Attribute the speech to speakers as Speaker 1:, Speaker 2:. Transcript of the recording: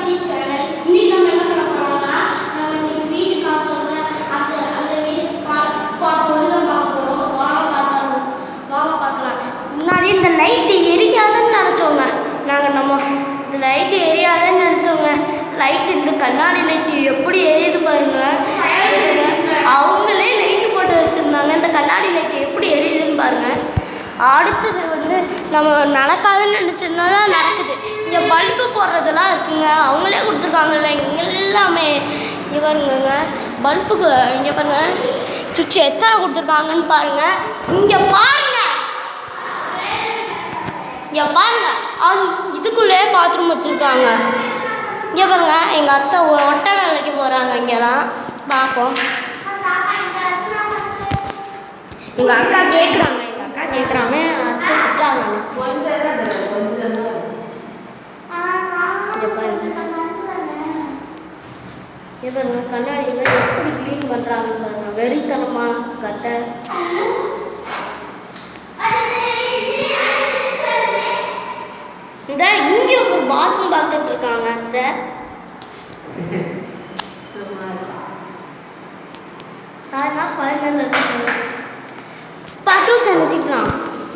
Speaker 1: வீதி சேனல். இன்னைக்கு நம்ம என்ன பண்ண போறோம்னா, நம்ம இன்னைக்கு வீடு காய்ச்சோம்னா அந்த வீடு பொழுதுதான் பார்க்க போறோம். வாங்க பார்க்கலாம். முன்னாடி இந்த லைட்டு எரியாதுன்னு நினச்சோங்க. நம்ம இந்த லைட்டு எரியாதுன்னு நினச்சோங்க. லைட்டு இந்த கண்ணாடி லைட்டு எப்படி எரியுது பாருங்க. அவங்களே லைட்டு போட்டு வச்சுருந்தாங்க. இந்த கண்ணாடி லைட்டு எப்படி எரியுதுன்னு பாருங்க. அடுத்தது வந்து நம்ம நடக்காதுன்னு நினச்சிருந்தா தான் நடக்குது. இங்கே பல்பு போடுறதெல்லாம் இருக்குங்க. அவங்களே கொடுத்துருக்காங்கல்ல இங்கே எல்லாமே. இவருங்க பல்புக்கு இங்கே பாருங்க சுவிட்ச் எத்தனை கொடுத்துருக்காங்கன்னு பாருங்க. இங்கே பாருங்க இதுக்குள்ளே பாத்ரூம் வச்சுருக்காங்க. இங்கே பாருங்க எங்கள் அத்தை ஒட்டை வேலைக்கு போகிறாங்க. இங்கெல்லாம் பார்ப்போம். எங்கள் அக்கா கேட்குறாங்க. அத்தை திட்டாங்க. இவங்க கண்ணாடியில் எப்படி க்ளீன் பண்ணுறாங்கன்னு பாருங்க. வெறித்தனமா கட்டை இந்த இங்கே ஒரு பாத்ரூம் பார்த்துட்டு இருக்காங்க. அத்தை அதெல்லாம் குழந்தைங்க பட்டு செஞ்சுக்கலாம்.